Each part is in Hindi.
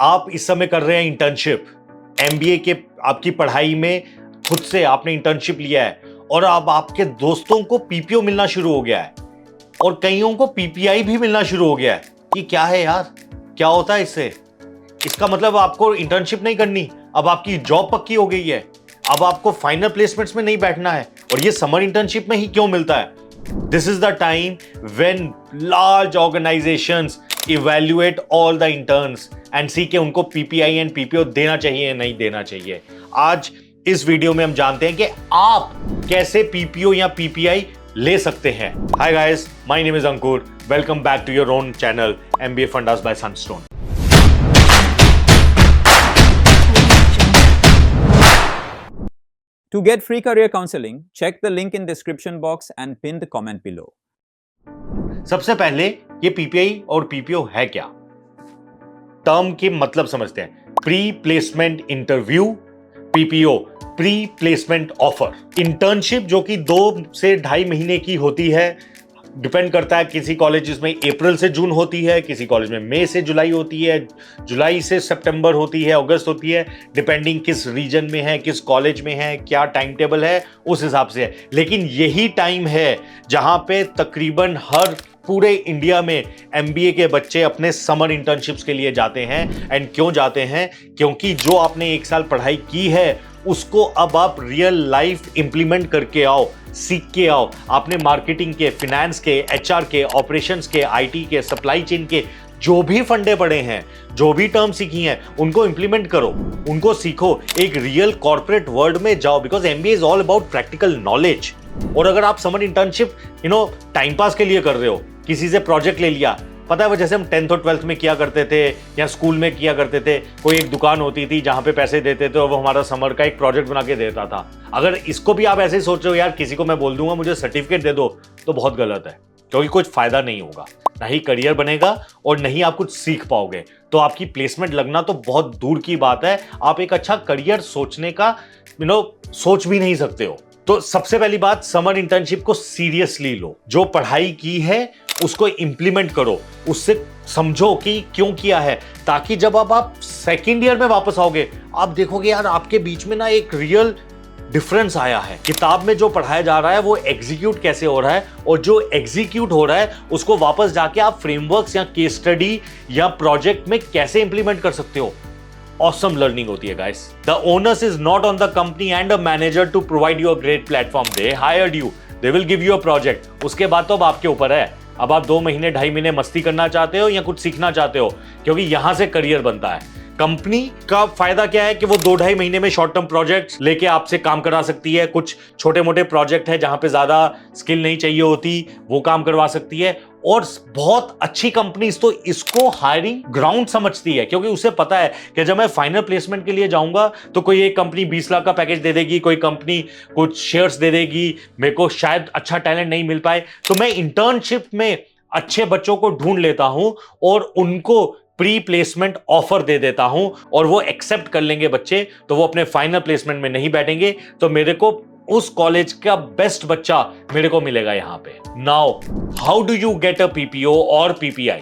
आप इस समय कर रहे हैं इंटर्नशिप, एमबीए के आपकी पढ़ाई में खुद से आपने इंटर्नशिप लिया है और अब आपके दोस्तों को पीपीओ मिलना शुरू हो गया है और कईयों को पीपीआई भी मिलना शुरू हो गया है। ये क्या है यार, क्या होता है इससे? इसका मतलब आपको इंटर्नशिप नहीं करनी, अब आपकी जॉब पक्की हो गई है, अब आपको फाइनल प्लेसमेंट्स में नहीं बैठना है और ये समर इंटर्नशिप में ही क्यों मिलता है? This is the time when large organisations evaluate all the interns and see के उनको पीपीआई एंड पीपीओ देना चाहिए या नहीं देना चाहिए। आज इस वीडियो में हम जानते हैं कि आप कैसे पीपीओ या पीपीआई ले सकते हैं। Hi guys, my name is Ankur, welcome back to your own channel MBA fundas by Sunstone. To get free career counseling, check the link in description box and pin the comment below. सबसे पहले ये पीपीआई और पीपीओ है क्या, टर्म के मतलब समझते हैं। Pre placement interview, PPO pre placement offer. Internship जो कि 2 से 2.5 महीने की होती है, डिपेंड करता है, किसी कॉलेजेस में अप्रैल से जून होती है, किसी कॉलेज में मई से जुलाई होती है, जुलाई से सितंबर होती है, अगस्त होती है, डिपेंडिंग किस रीजन में है, किस कॉलेज में है, क्या टाइम टेबल है, उस हिसाब से है। लेकिन यही टाइम है जहां पे तकरीबन हर पूरे इंडिया में एमबीए के बच्चे अपने समर इंटर्नशिप्स के लिए जाते हैं। एंड क्यों जाते हैं? क्योंकि जो आपने 1 साल पढ़ाई की है उसको अब आप रियल लाइफ इंप्लीमेंट करके आओ, सीख के आओ। आपने मार्केटिंग के, फिनेंस के, एचआर के, ऑपरेशंस के, आईटी के, सप्लाई चेन के जो भी फंडे पड़े हैं, जो भी टर्म सीखी हैं, उनको इंप्लीमेंट करो, उनको सीखो, एक रियल कॉर्पोरेट वर्ल्ड में जाओ, because MBA is all about practical knowledge. और अगर आप समर इंटर्नशिप टाइम पास के लिए कर रहे हो, किसी से प्रोजेक्ट ले लिया, पता है वो जैसे हम 10th और 12th में किया करते थे या स्कूल में किया करते थे, कोई एक दुकान होती थी जहां पे पैसे देते थे और वो हमारा समर का एक प्रोजेक्ट बना के देता था। अगर इसको भी आप ऐसे ही सोच रहे हो यार किसी को मैं बोल दूंगा मुझे सर्टिफिकेट दे दो, तो बहुत गलत है, क्योंकि कुछ फायदा नहीं होगा, ना ही करियर बनेगा और नहीं आप कुछ सीख पाओगे। तो आपकी प्लेसमेंट लगना तो बहुत दूर की बात है, आप एक अच्छा करियर सोचने का सोच भी नहीं सकते हो। तो सबसे पहली बात, समर इंटर्नशिप को सीरियसली लो। जो पढ़ाई की है उसको इंप्लीमेंट करो, उससे समझो कि क्यों किया है, ताकि जब आप सेकेंड ईयर में वापस आओगे आप देखोगे यार आपके बीच में ना एक रियल डिफरेंस आया है। किताब में जो पढ़ाया जा रहा है वो एग्जीक्यूट कैसे हो रहा है, और जो एग्जीक्यूट हो रहा है उसको वापस जाके आप फ्रेमवर्क्स या केस स्टडी या प्रोजेक्ट में कैसे इंप्लीमेंट कर सकते हो। Awesome learning होती है guys. The onus is not on the company and a manager to provide you a great platform. They hired you. They will give you a project. उसके बाद तो अब आपके ऊपर है। अब आप 2 महीने 2.5 महीने मस्ती करना चाहते हो या कुछ सीखना चाहते हो, क्योंकि यहां से करियर बनता है। कंपनी का फायदा क्या है कि वो 2-2.5 महीने में शॉर्ट टर्म प्रोजेक्ट्स लेके आपसे काम करा सकती है। कुछ छोटे मोटे प्रोजेक्ट है जहां पे ज्यादा स्किल नहीं चाहिए होती, वो काम करवा सकती है। और बहुत अच्छी कंपनीज तो इसको हायरिंग ग्राउंड समझती है, क्योंकि उसे पता है कि जब मैं फाइनल प्लेसमेंट के लिए जाऊंगा तो कोई एक कंपनी 20 लाख का पैकेज दे देगी, कोई कंपनी कुछ शेयर्स दे देगी, मेरे को शायद अच्छा टैलेंट नहीं मिल पाए, तो मैं इंटर्नशिप में अच्छे बच्चों को ढूंढ लेता हूं और उनको प्री प्लेसमेंट ऑफर दे देता हूं और वो एक्सेप्ट कर लेंगे बच्चे, तो वो अपने फाइनल प्लेसमेंट में नहीं बैठेंगे, तो मेरे को उस कॉलेज का बेस्ट बच्चा मेरे को मिलेगा यहां पे। Now how do you get a PPO और PPI?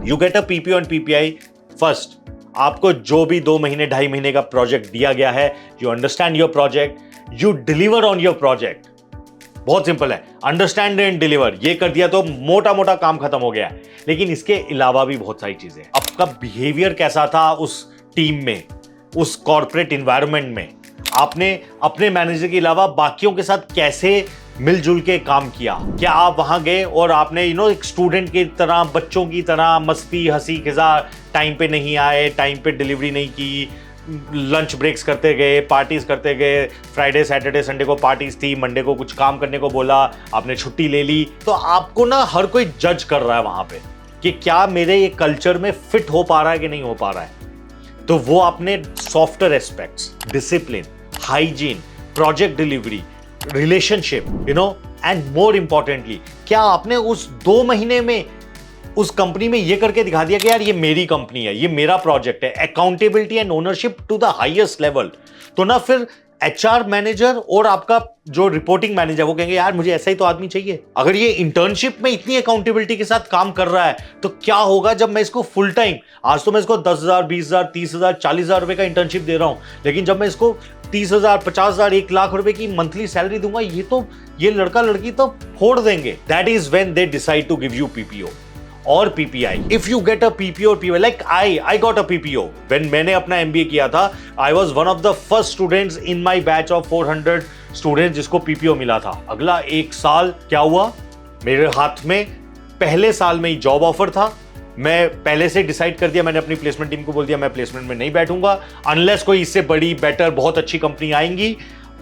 You get a PPO and PPI first, आपको जो भी 2 महीने 2.5 महीने का प्रोजेक्ट दिया गया है, you understand your project, you deliver on your project. बहुत सिंपल है, अंडरस्टैंड एंड डिलीवर। ये कर दिया तो मोटा मोटा काम खत्म हो गया है। लेकिन इसके अलावा भी बहुत सारी चीजें, आपका बिहेवियर कैसा था उस टीम में, उस कॉर्पोरेट इन्वायरमेंट में, आपने अपने मैनेजर के अलावा बाकियों के साथ कैसे मिलजुल के काम किया। क्या आप वहां गए और आपने एक स्टूडेंट की तरह, बच्चों की तरह मस्ती हंसी खिजा, टाइम पे नहीं आए, टाइम पे डिलीवरी नहीं की, लंच ब्रेक्स करते गए, पार्टीज करते गए, फ्राइडे सैटरडे संडे को पार्टीज थी, मंडे को कुछ काम करने को बोला, आपने छुट्टी ले ली, तो आपको ना हर कोई जज कर रहा है वहां पे कि क्या मेरे ये कल्चर में फिट हो पा रहा है कि नहीं हो पा रहा है। तो वो आपने software aspects, discipline, hygiene, project delivery, relationship, and more importantly, क्या आपने उस 2 महीने में उस कंपनी में ये करके दिखा दिया कि यार ये मेरी कंपनी है, ये मेरा प्रोजेक्ट है, accountability and ownership to the highest level. तो ना फिर एचआर मैनेजर और आपका जो रिपोर्टिंग मैनेजर वो कहेंगे यार मुझे ऐसा ही तो आदमी चाहिए। अगर ये इंटर्नशिप में इतनी अकाउंटेबिलिटी के साथ काम कर रहा है तो क्या होगा जब मैं इसको फुल टाइम, आज तो मैं इसको 10,000, 20,000, 30,000, 40,000 रुपए का इंटर्नशिप दे रहा हूं, लेकिन जब मैं इसको 30,000, 50,000, 1 लाख रुपए की मंथली सैलरी दूंगा, ये लड़का लड़की तो फोड़ देंगे। That is when they decide to give you PPO और PPI. If you get a PPO और PPI, like I got a PPO when मैंने अपना एमबीए किया था। I was one of the first students in my batch of 400 students जिसको पीपीओ मिला था। अगला 1 साल क्या हुआ, मेरे हाथ में पहले साल में ही जॉब ऑफर था। मैं पहले से डिसाइड कर दिया, मैंने अपनी प्लेसमेंट टीम को बोल दिया मैं प्लेसमेंट में नहीं बैठूंगा अनलेस कोई इससे बड़ी, बेटर, बहुत अच्छी कंपनी आएंगी।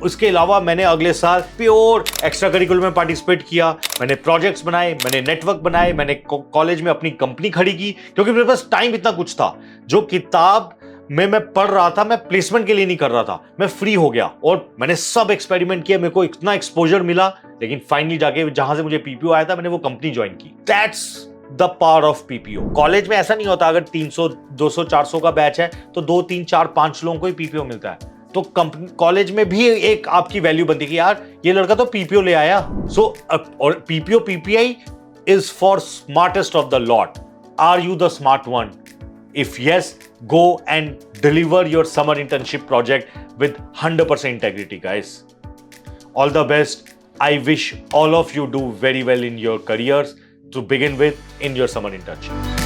उसके अलावा मैंने अगले साल प्योर एक्स्ट्रा करिकुलर में पार्टिसिपेट किया, मैंने प्रोजेक्ट्स बनाए, मैंने नेटवर्क बनाए, मैंने कॉलेज में अपनी कंपनी खड़ी की, क्योंकि मेरे पास टाइम इतना कुछ था। जो किताब में मैं पढ़ रहा था मैं प्लेसमेंट के लिए नहीं कर रहा था, मैं फ्री हो गया और मैंने सब एक्सपेरिमेंट किया, मेरे को इतना एक्सपोजर मिला, लेकिन फाइनली जाके जहां से मुझे पीपीओ आया था मैंने वो कंपनी ज्वाइन की। That's the power of PPO. College में ऐसा नहीं होता, अगर 300, 200, 400 का बैच है तो 2, 3, 4, 5 लोगों को ही पीपीओ मिलता है। तो कंपनी कॉलेज में भी एक आपकी वैल्यू बनती है कि यार ये लड़का तो पीपीओ ले आया। और PPO PPI is for smartest of the lot. Are you the smart one? If yes, go and deliver your summer internship project with 100% integrity, guys. All the best. I wish all of you do very well in your careers to begin with in your summer internship.